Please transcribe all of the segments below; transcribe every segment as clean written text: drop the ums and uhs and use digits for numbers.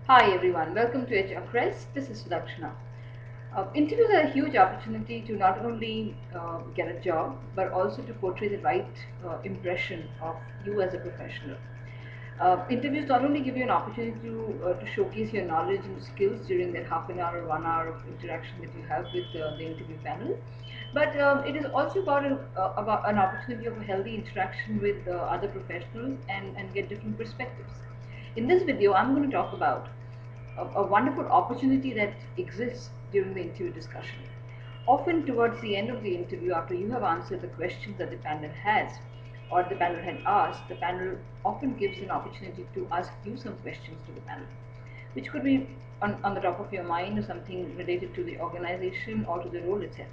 Hi everyone, welcome to HR Crest. This is Sudakshana. Interviews are a huge opportunity to not only get a job but also to portray the right impression of you as a professional. Interviews not only give you an opportunity to showcase your knowledge and skills during that half an hour or 1 hour of interaction that you have with the interview panel, but it is also about an opportunity of a healthy interaction with other professionals and get different perspectives. In this video, I'm going to talk about a wonderful opportunity that exists during the interview discussion. Often, towards the end of the interview, after you have answered the questions that the panel has or the panel had asked, the panel often gives an opportunity to ask you some questions to the panel, which could be on the top of your mind or something related to the organization or to the role, etc.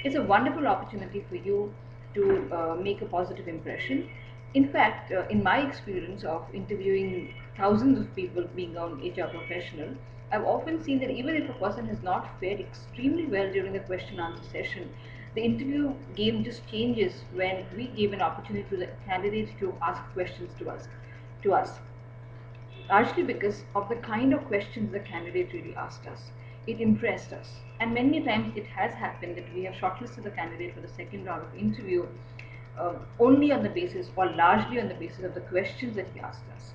It's a wonderful opportunity for you to make a positive impression. In fact, in my experience of interviewing thousands of people being an HR professional, I've often seen that even if a person has not fared extremely well during the question answer session, the interview game just changes when we give an opportunity to the candidate to ask questions to us largely because of the kind of questions the candidate really asked us. It impressed us. And many times it has happened that we have shortlisted the candidate for the second round of interview only on the basis or largely on the basis of the questions that he asked us.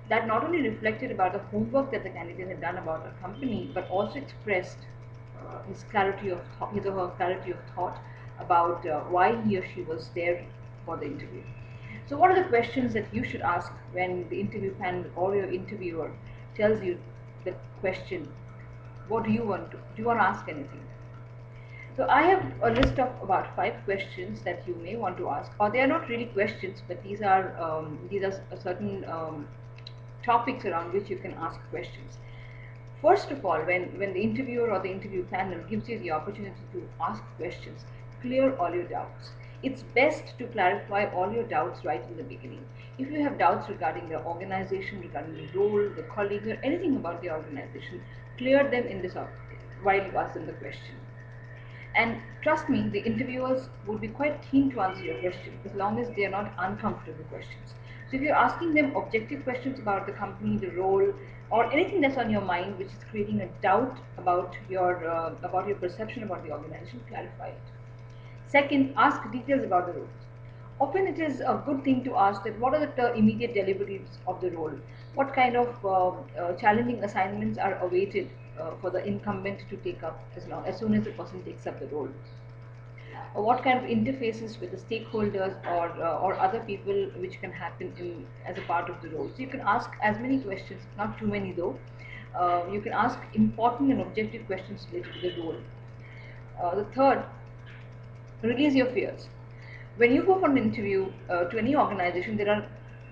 That not only reflected about the homework that the candidate had done about our company, but also expressed his or her clarity of thought about why he or she was there for the interview. So, what are the questions that you should ask when the interview panel or your interviewer tells you the question? What do you want to? Do you want to ask anything? So, I have a list of about 5 questions that you may want to ask, or they are not really questions, but these are certain topics around which you can ask questions. First of all, when the interviewer or the interview panel gives you the opportunity to ask questions, clear all your doubts. It's best to clarify all your doubts right in the beginning. If you have doubts regarding the organization, regarding the role, the colleagues, or anything about the organization, clear them in this while you ask them the question. And trust me, the interviewers would be quite keen to answer your question as long as they are not uncomfortable questions. So if you're asking them objective questions about the company, the role, or anything that's on your mind which is creating a doubt about your perception about the organization, clarify it. Second, ask details about the role. Often it is a good thing to ask that what are the immediate deliverables of the role? What kind of challenging assignments are awaited for the incumbent to take up as soon as the person takes up the role? What kind of interfaces with the stakeholders or other people which can happen as a part of the role? So you can ask as many questions, not too many though. You can ask important and objective questions related to the role. The third, release your fears. When you go for an interview to any organization, there are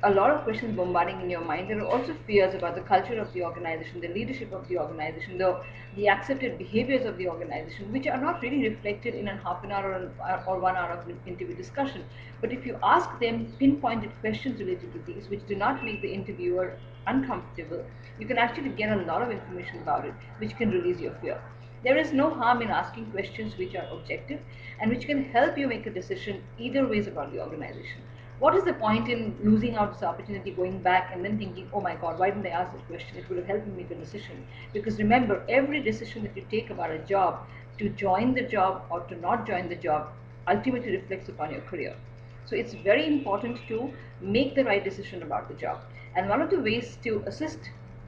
a lot of questions bombarding in your mind. There are also fears about the culture of the organization, the leadership of the organization, the accepted behaviors of the organization, which are not really reflected in a half an hour or 1 hour of interview discussion. But if you ask them pinpointed questions related to these, which do not make the interviewer uncomfortable, you can actually get a lot of information about it, which can release your fear. There is no harm in asking questions which are objective and which can help you make a decision either ways about the organization. What is the point in losing out this opportunity, going back and then thinking, oh my God, why didn't I ask this question? It would have helped me make a decision. Because remember, every decision that you take about a job, to join the job or to not join the job, ultimately reflects upon your career. So it's very important to make the right decision about the job. And one of the ways to assist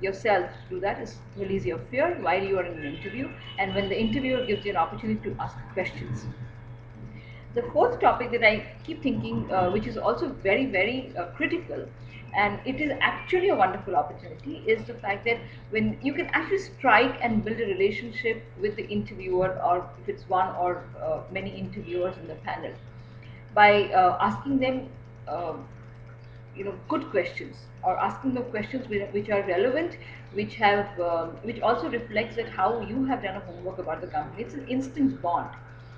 yourself to do that is release your fear while you are in an interview and when the interviewer gives you an opportunity to ask questions. The fourth topic that I keep thinking, which is also very, very critical, and it is actually a wonderful opportunity, is the fact that when you can actually strike and build a relationship with the interviewer, or if it's one or many interviewers in the panel, by asking them uh, good questions or asking them questions which are relevant, which also reflects that how you have done a homework about the company. It's an instant bond.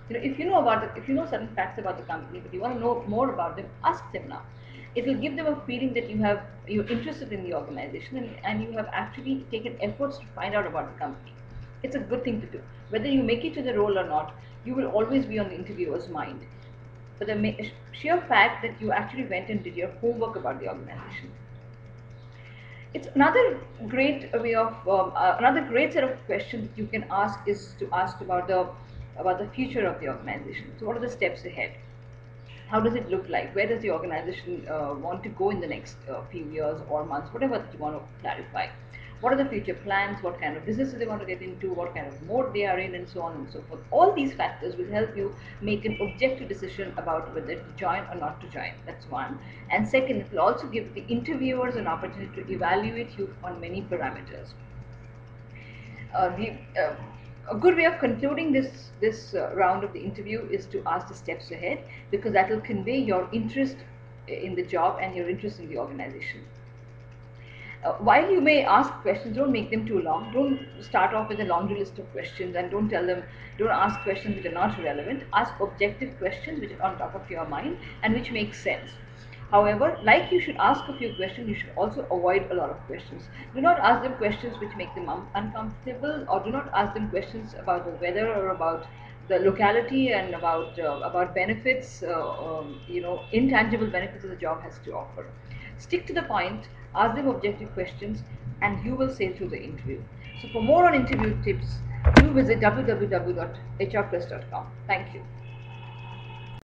If you know certain facts about the company but you want to know more about them, ask them now. It will give them a feeling that you're interested in the organization, and you have actually taken efforts to find out about the company. It's a good thing to do. Whether you make it to the role or not, you will always be on the interviewer's mind, for the sheer fact that you actually went and did your homework about the organization. It's another great way of another great set of questions you can ask is to ask about the future of the organization. So what are the steps ahead? How does it look like? Where does the organization want to go in the next few years or months, whatever that you want to clarify? What are the future plans? What kind of businesses they want to get into? What kind of mode they are in, and so on and so forth. All these factors will help you make an objective decision about whether to join or not to join. That's one. And second, it will also give the interviewers an opportunity to evaluate you on many parameters. The a good way of concluding this round of the interview is to ask the steps ahead, because that will convey your interest in the job and your interest in the organization. While you may ask questions, don't make them too long. Don't start off with a laundry list of questions, and don't ask questions which are not relevant. Ask objective questions which are on top of your mind and which make sense. However, like you should ask a few questions, you should also avoid a lot of questions. Do not ask them questions which make them uncomfortable, or do not ask them questions about the weather or about the locality and about benefits, intangible benefits that the job has to offer. Stick to the point, ask them objective questions, and you will sail through the interview. So for more on interview tips, do visit www.hrplus.com. Thank you.